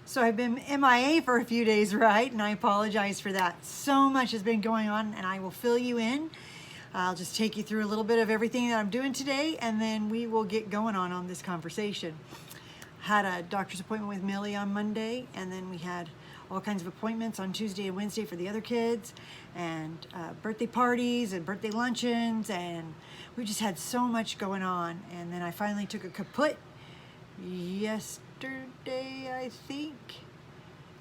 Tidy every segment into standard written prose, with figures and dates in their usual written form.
So I've been MIA for a few days, right? And I apologize for that. So much has been going on, and I will fill you in. I'll just take you through a little bit of everything that I'm doing today, and then we will get going on this conversation. Had a doctor's appointment with Millie on Monday, and then we had all kinds of appointments on Tuesday and Wednesday for the other kids, and birthday parties and birthday luncheons, and we just had so much going on. And then I finally took a kaput yesterday, I think,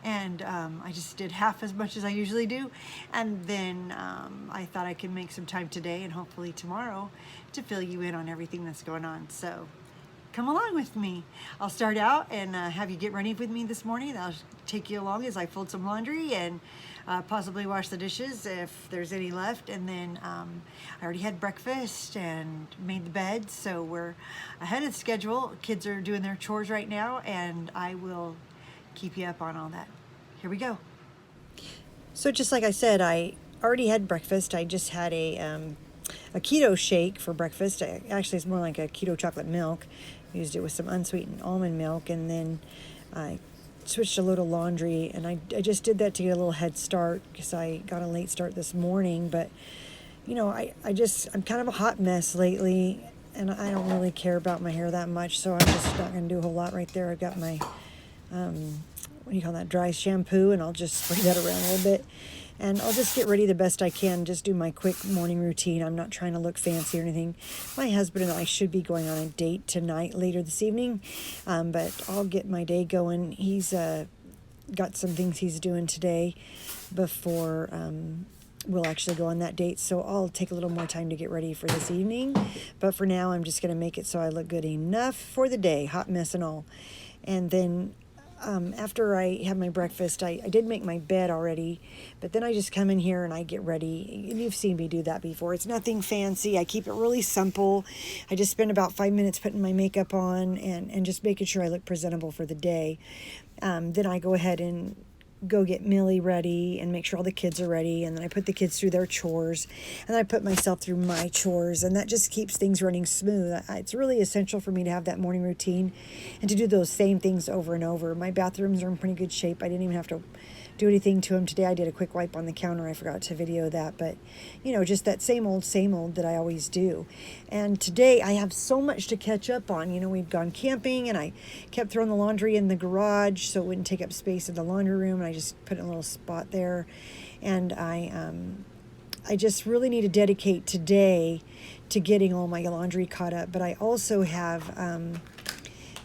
and I just did half as much as I usually do, and then I thought I could make some time today and hopefully tomorrow to fill you in on everything that's going on. So come along with me. I'll start out and have you get ready with me this morning. I'll take you along as I fold some laundry and possibly wash the dishes if there's any left. And then I already had breakfast and made the bed, so we're ahead of schedule. Kids are doing their chores right now, and I will keep you up on all that. Here we go. So just like I said, I already had breakfast. I just had a keto shake for breakfast. Actually, it's more like a keto chocolate milk. Used it with some unsweetened almond milk, and then I switched a load of laundry, and I just did that to get a little head start because I got a late start this morning. But you know, I'm kind of a hot mess lately, and I don't really care about my hair that much, so I'm just not going to do a whole lot right there. I've got my what do you call that, dry shampoo, and I'll just spray that around a little bit. And I'll just get ready the best I can, just do my quick morning routine. I'm not trying to look fancy or anything. My husband and I should be going on a date tonight, later this evening, but I'll get my day going. He's got some things he's doing today before we'll actually go on that date, so I'll take a little more time to get ready for this evening. But for now, I'm just going to make it so I look good enough for the day, hot mess and all. And then after I have my breakfast, I did make my bed already, but then I just come in here and I get ready. And you've seen me do that before. It's nothing fancy. I keep it really simple. I just spend about 5 minutes putting my makeup on and just making sure I look presentable for the day. Then I go ahead and go get Millie ready and make sure all the kids are ready, and then I put the kids through their chores, and then I put myself through my chores, and that just keeps things running smooth. It's really essential for me to have that morning routine and to do those same things over and over. My bathrooms are in pretty good shape. I didn't even have to do anything to them today. I did a quick wipe on the counter. I forgot to video that, but you know, just that same old that I always do. And today I have so much to catch up on. You know, we've gone camping, and I kept throwing the laundry in the garage so it wouldn't take up space in the laundry room, and I just put it in a little spot there. And I just really need to dedicate today to getting all my laundry caught up. But I also have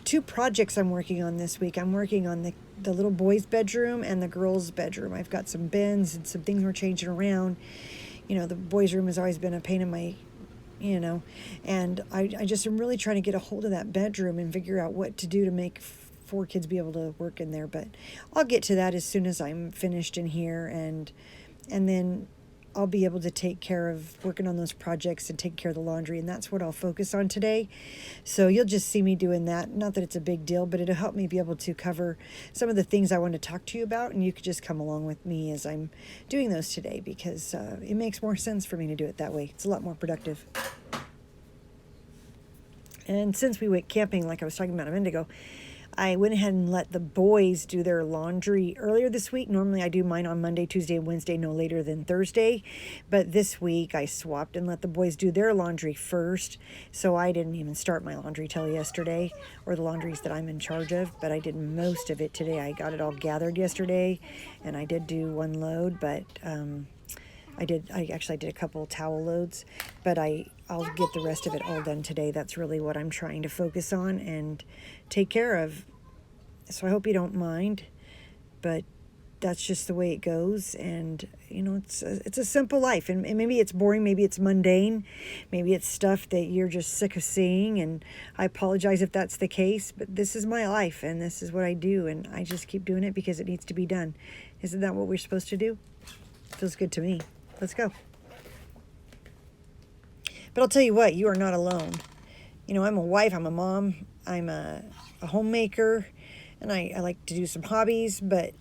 2 projects I'm working on this week. I'm working on the little boy's bedroom and the girl's bedroom. I've got some bins and some things we're changing around. You know, the boys' room has always been a pain in my, and I just am really trying to get a hold of that bedroom and figure out what to do to make 4 kids be able to work in there. But I'll get to that as soon as I'm finished in here, and then I'll be able to take care of working on those projects and take care of the laundry, and that's what I'll focus on today. So you'll just see me doing that. Not that it's a big deal, but it'll help me be able to cover some of the things I want to talk to you about, and you could just come along with me as I'm doing those today, because it makes more sense for me to do it that way. It's a lot more productive. And since we went camping, like I was talking about a minute ago, I went ahead and let the boys do their laundry earlier this week. Normally I do mine on Monday, Tuesday, and Wednesday, no later than Thursday. But this week I swapped and let the boys do their laundry first. So I didn't even start my laundry till yesterday, or the laundries that I'm in charge of. But I did most of it today. I got it all gathered yesterday, and I did do 1 load, but I did a couple towel loads, but I'll get the rest of it all done today. That's really what I'm trying to focus on and take care of. So I hope you don't mind, but that's just the way it goes. And you know, it's a simple life, and maybe it's boring, maybe it's mundane, maybe it's stuff that you're just sick of seeing, and I apologize if that's the case, but this is my life and this is what I do, and I just keep doing it because it needs to be done. Isn't that what we're supposed to do? Feels good to me. Let's go. But I'll tell you what, you are not alone. You know, I'm a wife, I'm a mom, I'm a homemaker, and I like to do some hobbies, but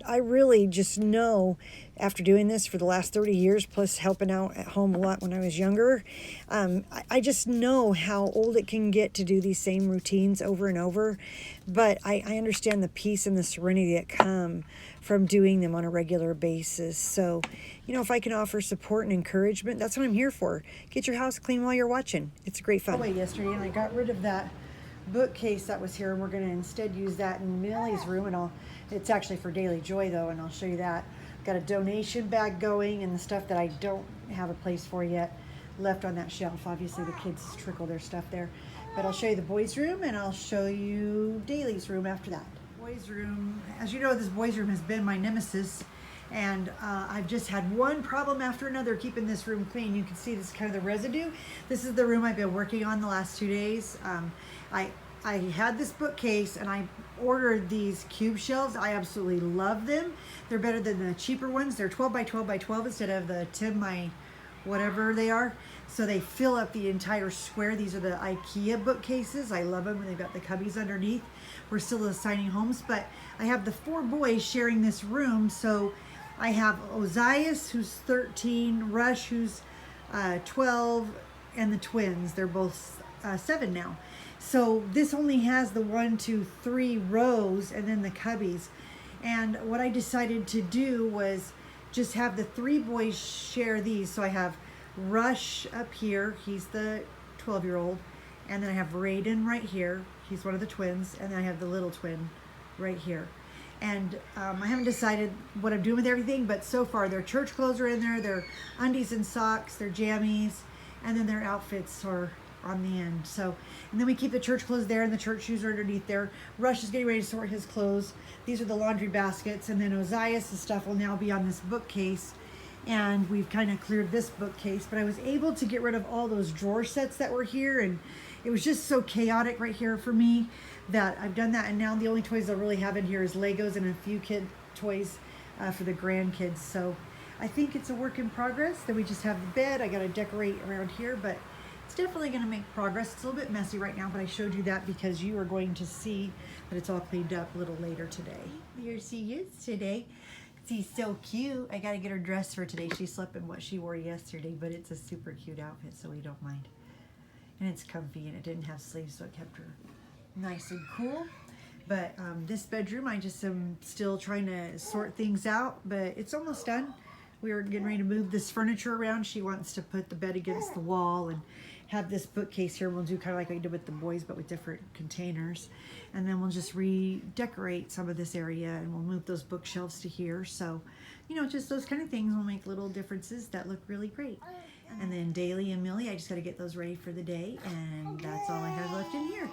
I really just know, after doing this for the last 30 years, plus helping out at home a lot when I was younger, I just know how old it can get to do these same routines over and over. But I understand the peace and the serenity that come from doing them on a regular basis. So, if I can offer support and encouragement, that's what I'm here for. Get your house clean while you're watching. It's great fun. Yesterday, and I got rid of that bookcase that was here, and we're going to instead use that in Millie's room, and it's actually for Daily Joy though, and I'll show you that. Got a donation bag going, and the stuff that I don't have a place for yet left on that shelf. Obviously the kids trickle their stuff there, but I'll show you the boys' room, and I'll show you Daily's room after that. Boys' room, as you know, this boys' room has been my nemesis, and I've just had one problem after another keeping this room clean. You can see this kind of the residue. This is the room I've been working on the last 2 days. I had this bookcase, and I ordered these cube shelves. I absolutely love them. They're better than the cheaper ones. They're 12 by 12 by 12 instead of the 10 by whatever they are. So they fill up the entire square. These are the IKEA bookcases. I love them, and they've got the cubbies underneath. We're still assigning homes, but I have the 4 boys sharing this room. So I have Ozias, who's 13, Rush, who's 12, and the twins. They're both 7 now. So this only has the 1, 2, 3 rows, and then the cubbies. And what I decided to do was just have the 3 boys share these. So I have Rush up here. He's the 12-year-old. And then I have Raiden right here. He's one of the twins. And then I have the little twin right here. And I haven't decided what I'm doing with everything, but so far their church clothes are in there, their undies and socks, their jammies, and then their outfits are on the end. So, and then we keep the church clothes there, and the church shoes are underneath there. Rush is getting ready to sort his clothes. These are the laundry baskets, and then Ozias' stuff will now be on this bookcase. And we've kind of cleared this bookcase, but I was able to get rid of all those drawer sets that were here, and it was just so chaotic right here for me that I've done that. And now the only toys I'll really have in here is Legos and a few kid toys for the grandkids. So I think it's a work in progress. Then we just have the bed. I got to decorate around here, but it's definitely going to make progress. It's a little bit messy right now, but I showed you that because you are going to see that it's all cleaned up a little later today. Here she is today. She's so cute. I got to get her dressed for today. She slept in what she wore yesterday, but it's a super cute outfit, so we don't mind. And it's comfy, and it didn't have sleeves, so it kept her nice and cool. But this bedroom, I just am still trying to sort things out, but it's almost done. We were getting ready to move this furniture around. She wants to put the bed against the wall and have this bookcase here. We'll do kind of like we did with the boys, but with different containers. And then we'll just redecorate some of this area, and we'll move those bookshelves to here. So, just those kind of things will make little differences that look really great. And then Daily and Millie, I just got to get those ready for the day, and that's all I have left in here.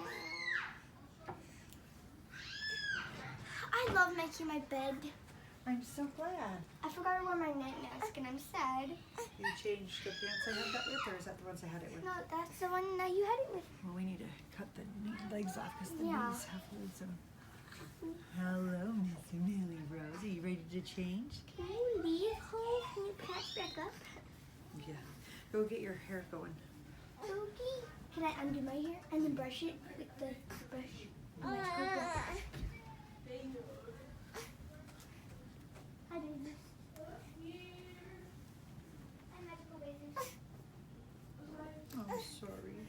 I love making my bed. I'm so glad. I forgot to wear my night mask, and I'm sad. You changed the pants I had that with, or is that the ones I had it with? No, that's the one that you had it with. Well, we need to cut the legs off because the Yeah. knees have holes in them. Hello, Miss Millie Rose. Are you ready to change? Can you leave home? Can you patch back up? Yeah. Go get your hair going. Okay. Can I undo my hair and then brush it with the brush? Magical brush. I do this. And magical razors. Oh, sorry.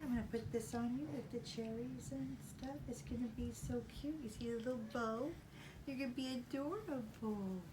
I'm going to put this on you with the cherries and stuff. It's going to be so cute. You see the little bow? You're going to be adorable.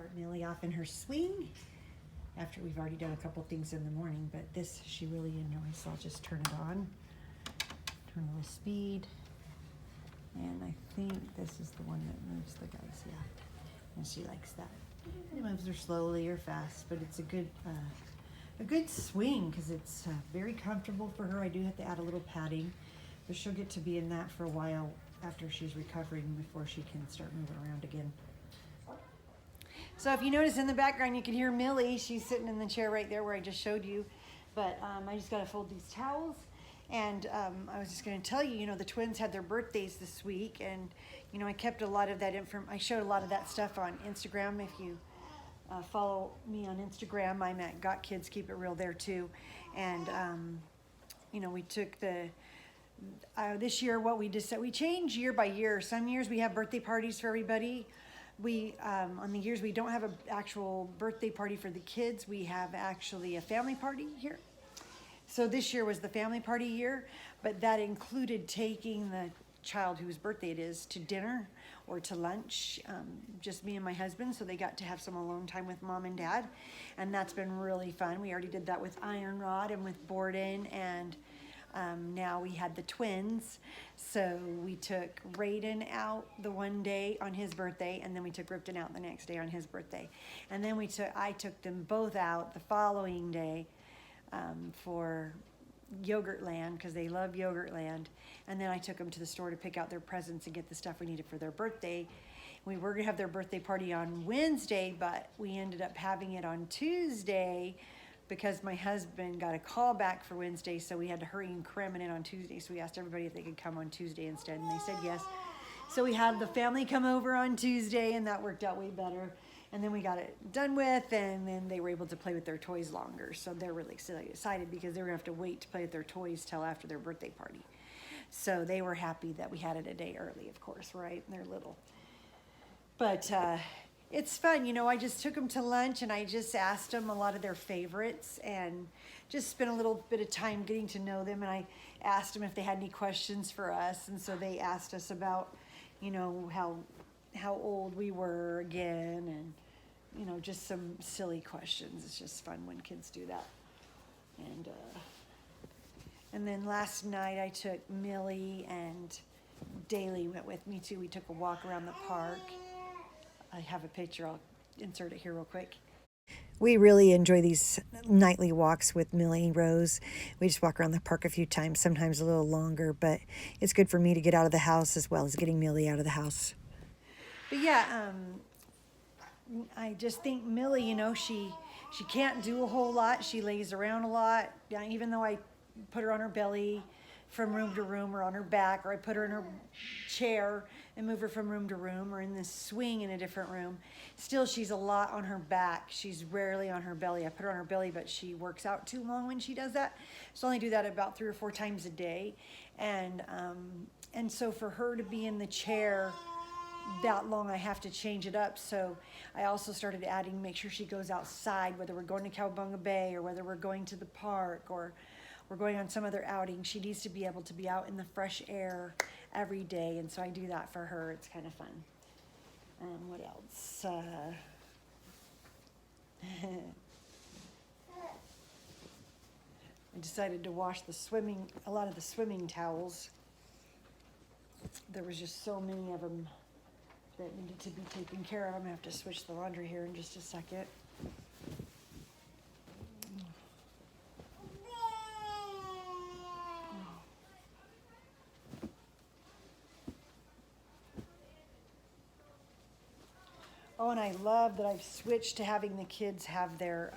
start Millie off in her swing after we've already done a couple things in the morning, but this she really enjoys, so I'll just turn it on, turn the speed, and I think this is the one that moves the guys, yeah, and she likes that. It moves her slowly or fast, but it's a good swing because it's very comfortable for her. I do have to add a little padding, but she'll get to be in that for a while after she's recovering before she can start moving around again. So if you notice in the background, you can hear Millie. She's sitting in the chair right there where I just showed you. But I just got to fold these towels. And I was just going to tell you, you know, the twins had their birthdays this week. And, you know, I kept a lot of that I showed a lot of that stuff on Instagram. If you follow me on Instagram, I'm at Got Kids Keep It Real there too. And, you know, we took this year what we decided, we change year by year. Some years we have birthday parties for everybody. We, on the years we don't have an actual birthday party for the kids, we have actually a family party here. So this year was the family party year, but that included taking the child whose birthday it is to dinner or to lunch, just me and my husband, so they got to have some alone time with mom and dad, and that's been really fun. We already did that with Iron Rod and with Borden, and now we had the twins, so we took Raiden out the one day on his birthday, and then we took Ripton out the next day on his birthday, and then I took them both out the following day for Yogurtland because they love Yogurtland, and then I took them to the store to pick out their presents and get the stuff we needed for their birthday. We were gonna have their birthday party on Wednesday, but we ended up having it on Tuesday because my husband got a call back for Wednesday, so we had to hurry and cram it in on Tuesday. So we asked everybody if they could come on Tuesday instead, and they said yes. So we had the family come over on Tuesday, and that worked out way better. And then we got it done with, and then they were able to play with their toys longer. So they're really excited because they were gonna have to wait to play with their toys till after their birthday party. So they were happy that we had it a day early, of course, right? They're little. But it's fun, you know, I just took them to lunch and I just asked them a lot of their favorites and just spent a little bit of time getting to know them. And I asked them if they had any questions for us. And so they asked us about, you know, how old we were again, and, you know, just some silly questions. It's just fun when kids do that. And then last night I took Millie, and Daly went with me too. We took a walk around the park. I have a picture, I'll insert it here real quick. We really enjoy these nightly walks with Millie Rose. We just walk around the park a few times, sometimes a little longer, but it's good for me to get out of the house as well as getting Millie out of the house. But yeah, I just think Millie, you know, she can't do a whole lot. She lays around a lot. Even though I put her on her belly from room to room, or on her back, or I put her in her chair and move her from room to room, or in this swing in a different room, still she's a lot on her back. She's rarely on her belly. I put her on her belly, but she works out too long when she does that. So I only do that about 3 or 4 times a day. And so for her to be in the chair that long, I have to change it up. So I also started adding, make sure she goes outside, whether we're going to Cowabunga Bay or whether we're going to the park or we're going on some other outing. She needs to be able to be out in the fresh air every day, and so I do that for her. It's kind of fun. What else? I decided to wash a lot of the swimming towels. There was just so many of them that needed to be taken care of. I'm gonna have to switch the laundry here in just a second. Oh, and I love that I've switched to having the kids have their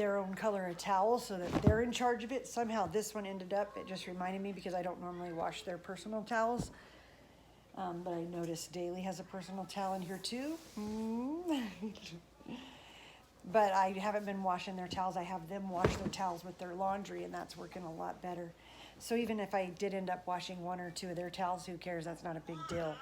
own color of towel so that they're in charge of it. Somehow this one ended up, it just reminded me because I don't normally wash their personal towels. But I noticed Daly has a personal towel in here too. But I haven't been washing their towels. I have them wash their towels with their laundry, and that's working a lot better. So even if I did end up washing 1 or 2 of their towels, who cares? That's not a big deal.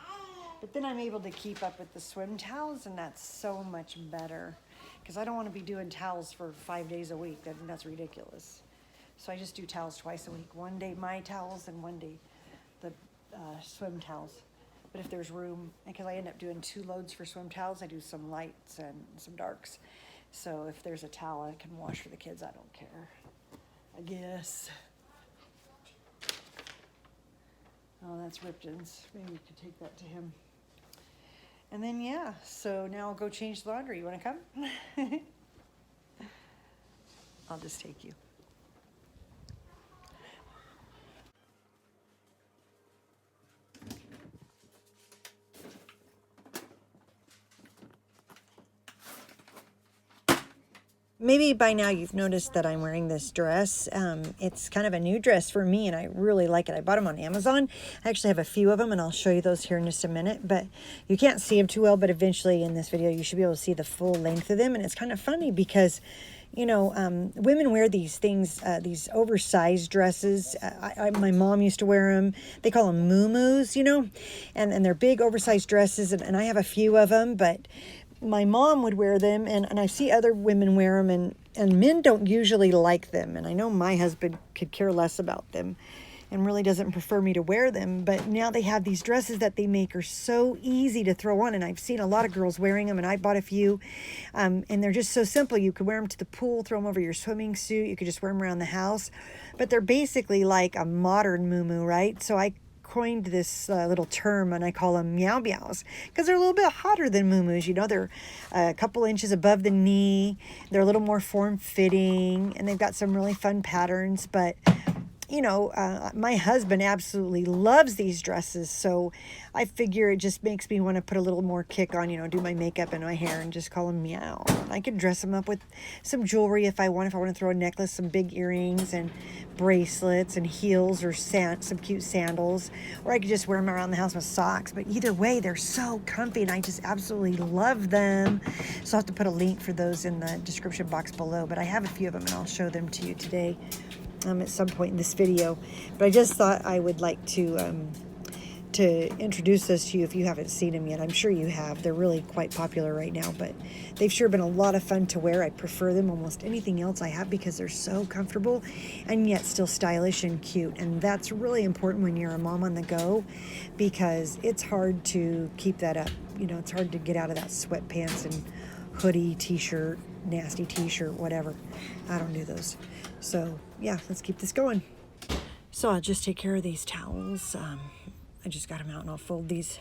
But then I'm able to keep up with the swim towels, and that's so much better because I don't want to be doing towels for 5 days a week. That's ridiculous. So I just do towels twice a week. One day my towels and one day the swim towels. But if there's room, because I end up doing 2 loads for swim towels, I do some lights and some darks. So if there's a towel I can wash for the kids, I don't care, I guess. Oh, that's Ripton's. Maybe we could take that to him. And then, yeah, so now I'll go change the laundry. You want to come? I'll just take you. Maybe by now you've noticed that I'm wearing this dress. It's kind of a new dress for me, and I really like it. I bought them on Amazon. I actually have a few of them, and I'll show you those here in just a minute. But you can't see them too well, but eventually in this video you should be able to see the full length of them. And it's kind of funny because, you know, women wear these things, these oversized dresses. My mom used to wear them. They call them muumuus, you know, and they're big oversized dresses, and I have a few of them, but my mom would wear them, and I see other women wear them, and men don't usually like them. And I know my husband could care less about them and really doesn't prefer me to wear them. But now they have these dresses that they make are so easy to throw on. And I've seen a lot of girls wearing them, and I bought a few. And they're just so simple. You could wear them to the pool, throw them over your swimming suit. You could just wear them around the house. But they're basically like a modern muumuu, right? So I coined this little term, and I call them meow meows, because they're a little bit hotter than muumuus. You know, they're a couple inches above the knee. They're a little more form-fitting, and they've got some really fun patterns. But you know, my husband absolutely loves these dresses, so I figure it just makes me want to put a little more kick on, you know, do my makeup and my hair and just call them meow. I could dress them up with some jewelry if I want to throw a necklace, some big earrings and bracelets and heels, or some cute sandals, or I could just wear them around the house with socks. But either way, they're so comfy, and I just absolutely love them. So I'll have to put a link for those in the description box below, but I have a few of them, and I'll show them to you today at some point in this video. But I just thought I would like to introduce this to you if you haven't seen them yet. I'm sure you have. They're really quite popular right now, but they've sure been a lot of fun to wear. I prefer them almost anything else I have because they're so comfortable and yet still stylish and cute. And that's really important when you're a mom on the go, because it's hard to keep that up. You know, it's hard to get out of that sweatpants and hoodie, t-shirt, nasty t-shirt, whatever. I don't do those. So yeah, let's keep this going. So I'll just take care of these towels. I just got them out, and I'll fold these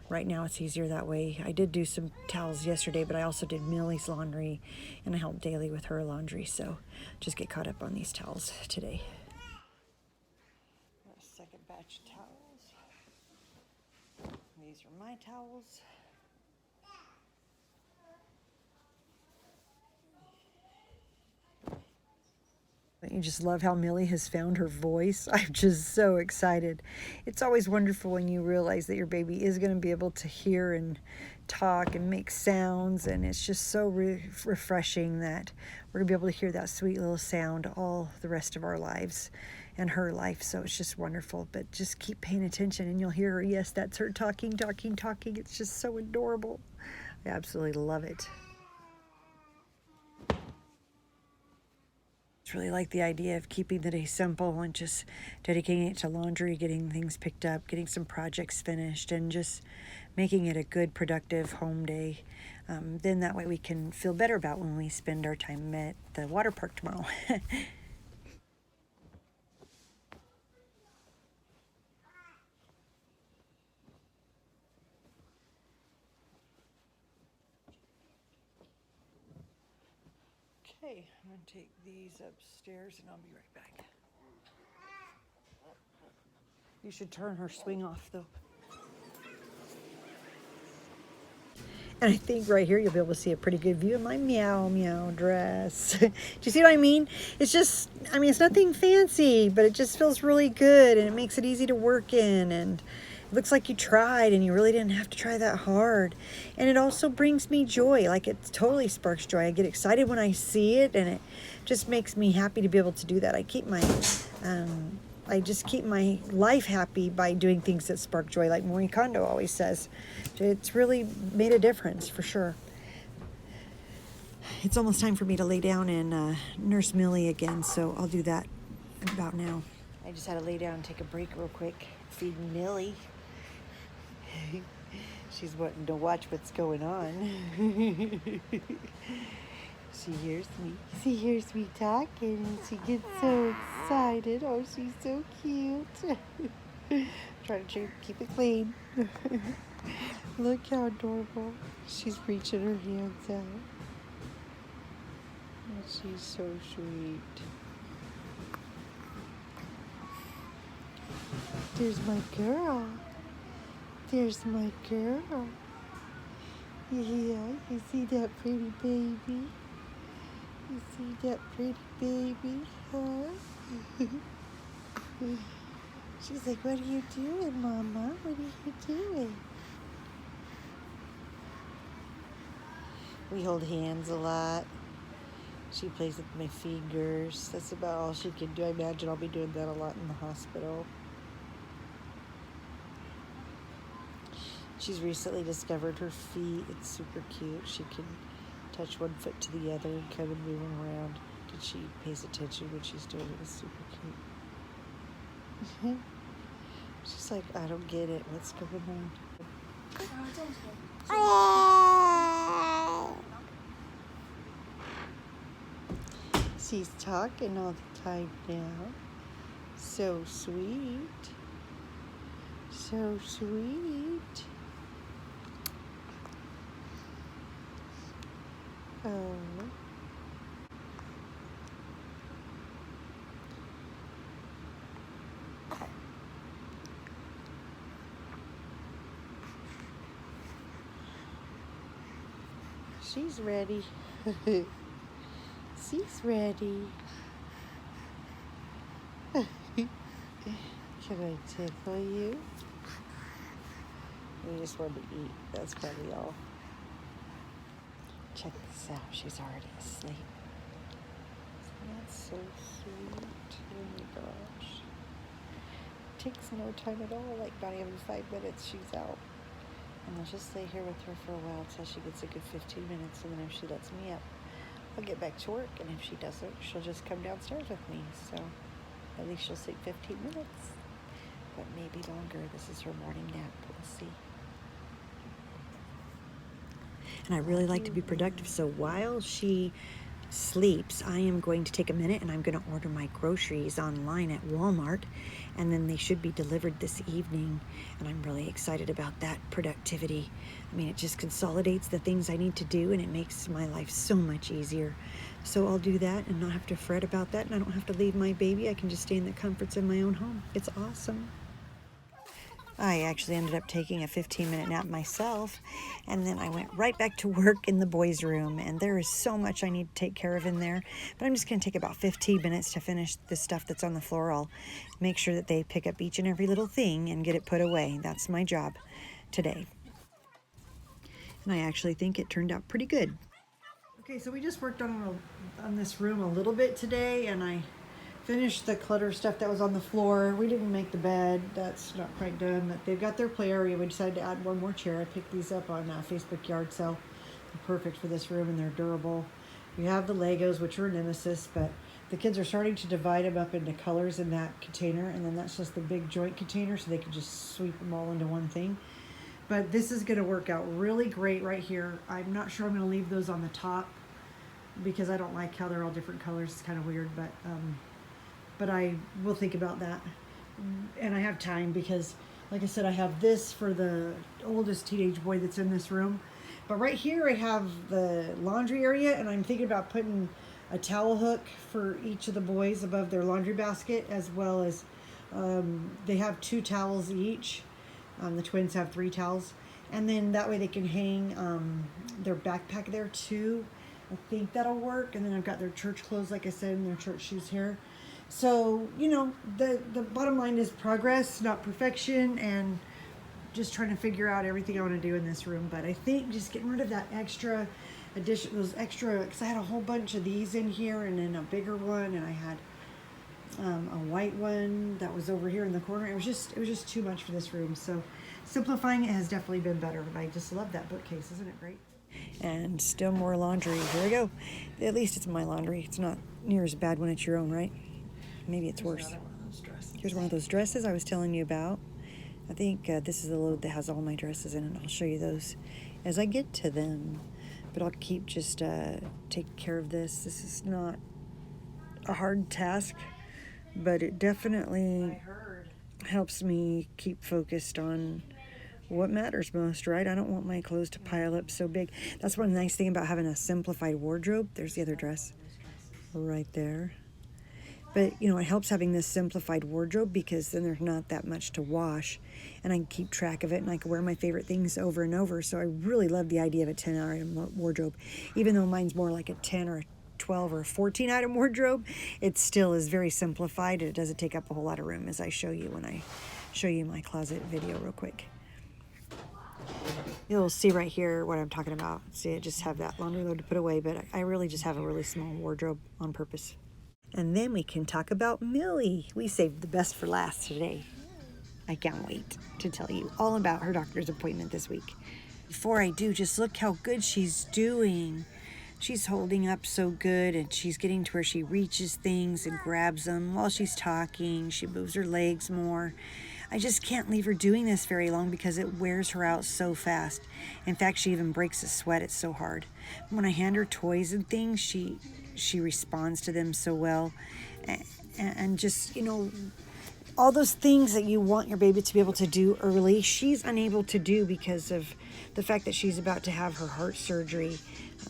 right now. It's easier that way. I did do some towels yesterday, but I also did Millie's laundry, and I helped Daily with her laundry. So just get caught up on these towels today. Got a second batch of towels. These are my towels. You just love how Millie has found her voice. I'm just so excited. It's always wonderful when you realize that your baby is going to be able to hear and talk and make sounds, and it's just so refreshing that we're going to be able to hear that sweet little sound all the rest of our lives and her life. So it's just wonderful. But just keep paying attention and you'll hear her. Yes, that's her talking. It's just so adorable. I absolutely love it. Really like the idea of keeping the day simple and just dedicating it to laundry, getting things picked up, getting some projects finished, and just making it a good, productive home day. Then that way we can feel better about when we spend our time at the water park tomorrow. Okay, I'm going to take these upstairs and I'll be right back. You should turn her swing off though. And I think right here you'll be able to see a pretty good view of my meow meow dress. Do you see what I mean? It's just, I mean, it's nothing fancy, but it just feels really good, and it makes it easy to work in, and it looks like you tried and you really didn't have to try that hard. And it also brings me joy. Like, it totally sparks joy. I get excited when I see it, and it just makes me happy to be able to do that. I just keep my life happy by doing things that spark joy, like Marie Kondo always says. It's really made a difference, for sure. It's almost time for me to lay down and nurse Millie again, so I'll do that about now. I just had to lay down and take a break real quick, feed Millie. She's wanting to watch what's going on. She hears me talking, and she gets so excited. Oh, she's so cute. Trying to keep it clean. Look how adorable. She's reaching her hands out. Oh, she's so sweet. There's my girl. There's my girl. Yeah, you see that pretty baby? You see that pretty baby, huh? She's like, what are you doing, Mama? What are you doing? We hold hands a lot. She plays with my fingers. That's about all she can do. I imagine I'll be doing that a lot in the hospital. She's recently discovered her feet. It's super cute. She can touch one foot to the other and kind of move them around. And she pays attention when she's doing it. It's super cute. She's like, I don't get it. What's going on? She's talking all the time now. So sweet. So sweet. Oh. She's ready. She's ready. Can I tickle you? We just want to eat. That's probably all. Check this out. She's already asleep. That's so sweet. Oh my gosh. Takes no time at all. Like not even 5 minutes, she's out. And I'll just lay here with her for a while until she gets a good 15 minutes. And then if she lets me up, I'll get back to work. And if she doesn't, she'll just come downstairs with me. So at least she'll sleep 15 minutes. But maybe longer. This is her morning nap. We'll see. And I really like to be productive. So while she sleeps, I am going to take a minute and I'm going to order my groceries online at Walmart. And then they should be delivered this evening. And I'm really excited about that productivity. I mean, it just consolidates the things I need to do and it makes my life so much easier. So I'll do that and not have to fret about that. And I don't have to leave my baby. I can just stay in the comforts of my own home. It's awesome. I actually ended up taking a 15-minute nap myself, and then I went right back to work in the boys' room, and there is so much I need to take care of in there, but I'm just going to take about 15 minutes to finish the stuff that's on the floor. I'll make sure that they pick up each and every little thing and get it put away. That's my job today. And I actually think it turned out pretty good. Okay, so we just worked on this room a little bit today, and I finished the clutter stuff that was on the floor. We didn't make the bed. That's not quite done. But they've got their play area. We decided to add one more chair. I picked these up on Facebook yard sale. They're perfect for this room and they're durable. We have the Legos, which are a nemesis, but the kids are starting to divide them up into colors in that container. And then that's just the big joint container so they can just sweep them all into one thing. But this is going to work out really great right here. I'm not sure I'm going to leave those on the top because I don't like how they're all different colors. It's kind of weird, but I will think about that. And I have time because, like I said, I have this for the oldest teenage boy that's in this room. But right here I have the laundry area, and I'm thinking about putting a towel hook for each of the boys above their laundry basket, as well as they have 2 towels each. The twins have 3 towels. And then that way they can hang their backpack there too. I think that'll work. And then I've got their church clothes, like I said, and their church shoes here. So, you know, the bottom line is progress, not perfection, and just trying to figure out everything I want to do in this room. But I think just getting rid of that extra addition, because I had a whole bunch of these in here, and then a bigger one, and I had a white one that was over here in the corner. It was just too much for this room. So simplifying it has definitely been better, but I just love that bookcase. Isn't it great? And still more laundry. Here we go. At least it's my laundry. It's not near as bad when it's your own, right? Maybe it's worse. Here's one of those dresses I was telling you about. I think this is the load that has all my dresses in it. I'll show you those as I get to them. But I'll keep just taking care of this. This is not a hard task, but it definitely helps me keep focused on what matters most, right? I don't want my clothes to pile up so big. That's one nice thing about having a simplified wardrobe. There's the other dress right there. But, you know, it helps having this simplified wardrobe because then there's not that much to wash and I can keep track of it and I can wear my favorite things over and over. So I really love the idea of a 10-item wardrobe. Even though mine's more like a 10 or a 12 or a 14-item wardrobe, it still is very simplified. It doesn't take up a whole lot of room, as I show you when I show you my closet video real quick. You'll see right here what I'm talking about. See, I just have that laundry load to put away, but I really just have a really small wardrobe on purpose. And then we can talk about Millie. We saved the best for last today. I can't wait to tell you all about her doctor's appointment this week. Before I do, just look how good she's doing. She's holding up so good, and she's getting to where she reaches things and grabs them while she's talking. She moves her legs more. I just can't leave her doing this very long because it wears her out so fast. In fact, she even breaks a sweat. It's so hard. When I hand her toys and things, she responds to them so well. And just, you know, all those things that you want your baby to be able to do early, she's unable to do because of the fact that she's about to have her heart surgery.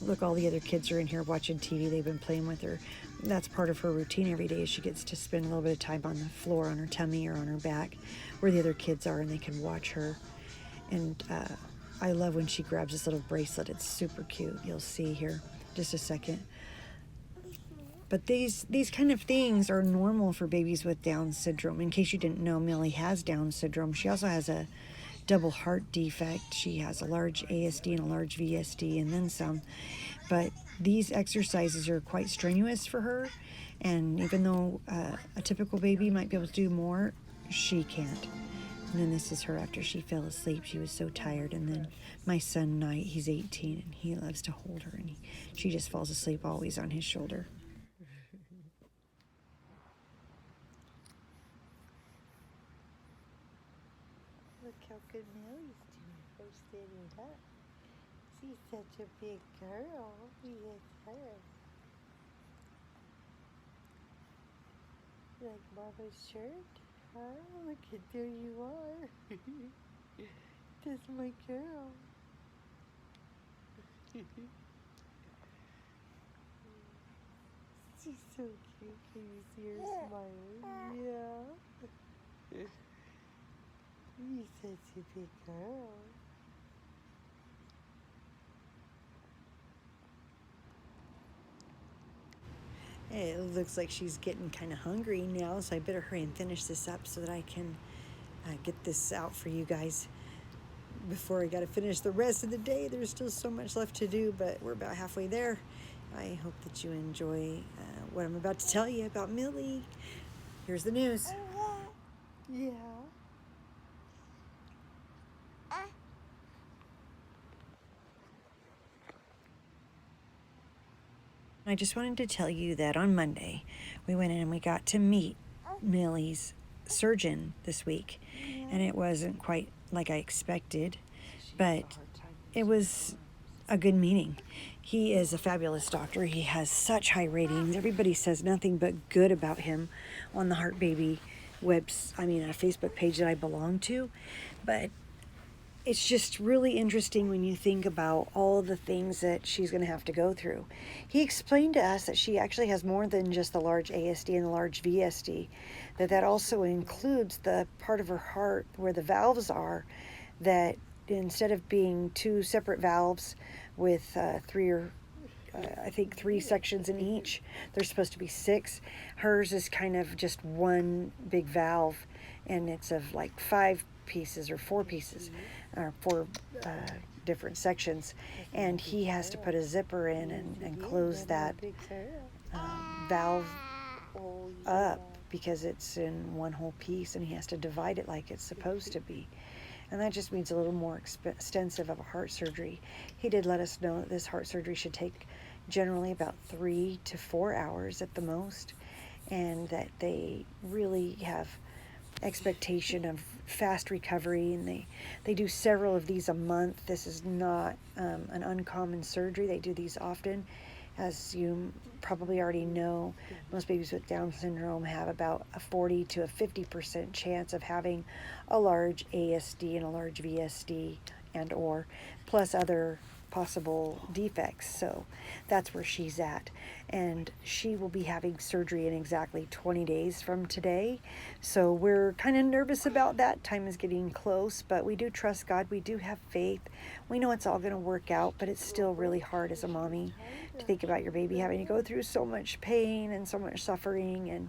Look, all the other kids are in here watching TV. They've been playing with her. That's part of her routine every day. She gets to spend a little bit of time on the floor, on her tummy or on her back, where the other kids are, and they can watch her. And I love when she grabs this little bracelet. It's super cute. You'll see here just a second. But these kind of things are normal for babies with Down syndrome. In case you didn't know, Millie has Down syndrome. She also has a double heart defect. She has a large ASD and a large VSD and then some. But these exercises are quite strenuous for her. And even though a typical baby might be able to do more, she can't. And then this is her after she fell asleep. She was so tired. And then my son, Knight, he's 18, and he loves to hold her. And she just falls asleep always on his shoulder. Look how good Millie's doing for standing up. She's such a big girl. Yes, her. Like Mama's shirt? Huh? Look at there you are. That's my girl. She's so cute. Can you see her smiling? Yeah. You're such a big girl. It looks like she's getting kind of hungry now, so I better hurry and finish this up so that I can get this out for you guys before I got to finish the rest of the day. There's still so much left to do, but we're about halfway there. I hope that you enjoy what I'm about to tell you about Millie. Here's the news. Yeah. I just wanted to tell you that on Monday, we went in and we got to meet Millie's surgeon this week. And it wasn't quite like I expected, but it was a good meeting. He is a fabulous doctor. He has such high ratings. Everybody says nothing but good about him on the Heart Baby a Facebook page that I belong to. But it's just really interesting when you think about all the things that she's going to have to go through. He explained to us that she actually has more than just the large ASD and the large VSD, that also includes the part of her heart where the valves are, that instead of being two separate valves with three sections in each, there's supposed to be 6. Hers is kind of just one big valve, and it's of like 5 pieces or 4 pieces, or 4 different sections, and he has to put a zipper in and close that valve up because it's in one whole piece, and he has to divide it like it's supposed to be. And that just means a little more extensive of a heart surgery. He did let us know that this heart surgery should take generally about 3 to 4 hours at the most, and that they really have expectation of fast recovery, and they do several of these a month. This is not an uncommon surgery. They do these often. As you probably already know, most babies with Down syndrome have about a 40 to a 50% chance of having a large ASD and a large VSD and or plus other possible defects. So that's where she's at, and she will be having surgery in exactly 20 days from today. So we're kind of nervous about that. Time is getting close, but we do trust God. We do have faith. We know it's all going to work out, but it's still really hard as a mommy to think about your baby having to go through so much pain and so much suffering, and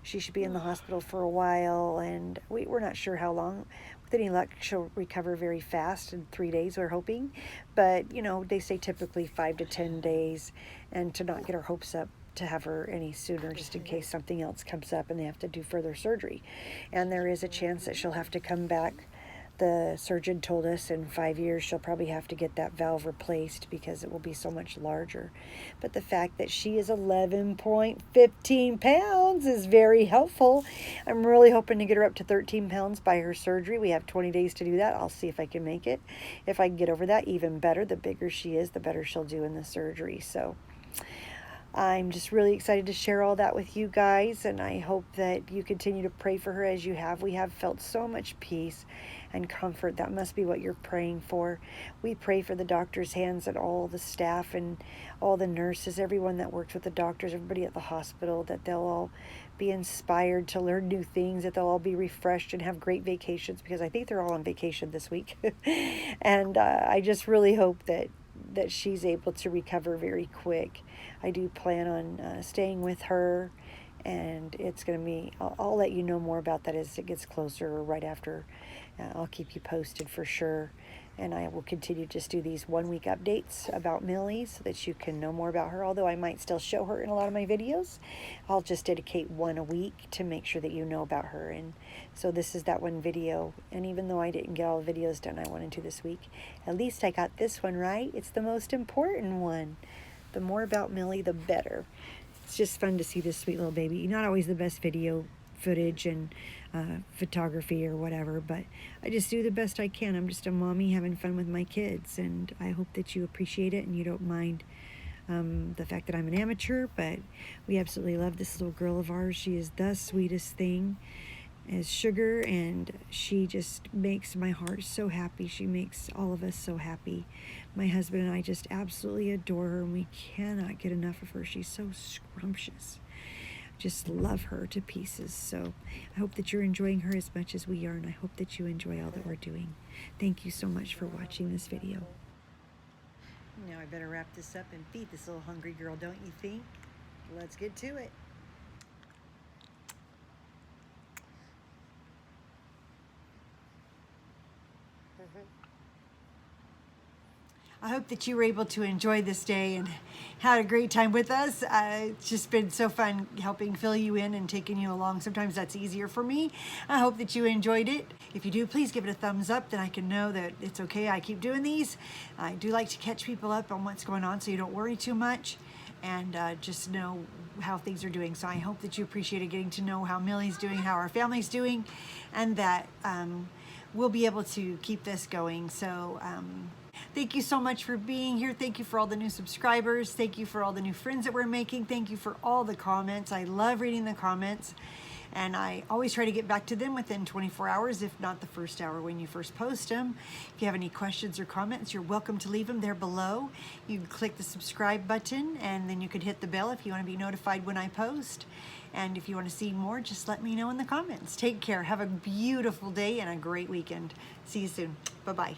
she should be in the hospital for a while, and we're not sure how long. With any luck, she'll recover very fast in 3 days, we're hoping. But, you know, they say typically 5 to 10 days, and to not get our hopes up to have her any sooner, just in case something else comes up and they have to do further surgery. And there is a chance that she'll have to come back. The surgeon told us in 5 years she'll probably have to get that valve replaced because it will be so much larger. But the fact that she is 11.15 pounds is very helpful. I'm really hoping to get her up to 13 pounds by her surgery. We have 20 days to do that. I'll see if I can make it. If I can get over that, even better. The bigger she is, the better she'll do in the surgery. So I'm just really excited to share all that with you guys, and I hope that you continue to pray for her as you have. We have felt so much peace and comfort. That must be what you're praying for. We pray for the doctor's hands and all the staff and all the nurses, everyone that works with the doctors, everybody at the hospital, that they'll all be inspired to learn new things, that they'll all be refreshed and have great vacations, because I think they're all on vacation this week. And I just really hope that she's able to recover very quick. I do plan on staying with her, and it's going to be, I'll let you know more about that as it gets closer, or right after. I'll keep you posted for sure, and I will continue to just do these 1 week updates about Millie so that you can know more about her, although I might still show her in a lot of my videos. I'll just dedicate one a week to make sure that you know about her. And so this is that one video, and even though I didn't get all the videos done I wanted to this week, at least I got this one right. It's the most important one. The more about Millie, the better. It's just fun to see this sweet little baby. Not always the best video footage and photography or whatever, but I just do the best I can. I'm just a mommy having fun with my kids, and I hope that you appreciate it and you don't mind the fact that I'm an amateur. But we absolutely love this little girl of ours. She is the sweetest thing as sugar, and she just makes my heart so happy. She makes all of us so happy. My husband and I just absolutely adore her, and we cannot get enough of her. She's so scrumptious. Just love her to pieces. So I hope that you're enjoying her as much as we are, and I hope that you enjoy all that we're doing. Thank you so much for watching this video. Now I better wrap this up and feed this little hungry girl, don't you think? Let's get to it. I hope that you were able to enjoy this day and had a great time with us. It's just been so fun helping fill you in and taking you along. Sometimes that's easier for me. I hope that you enjoyed it. If you do, please give it a thumbs up, then I can know that it's okay. I keep doing these. I do like to catch people up on what's going on so you don't worry too much, and just know how things are doing. So I hope that you appreciated getting to know how Millie's doing, how our family's doing, and that we'll be able to keep this going. So thank you so much for being here. Thank you for all the new subscribers. Thank you for all the new friends that we're making. Thank you for all the comments. I love reading the comments, and I always try to get back to them within 24 hours, if not the first hour when you first post them. If you have any questions or comments, you're welcome to leave them there below. You can click the subscribe button, and then you could hit the bell if you want to be notified when I post. And if you want to see more, just let me know in the comments. Take care. Have a beautiful day and a great weekend. See you soon. Bye-bye.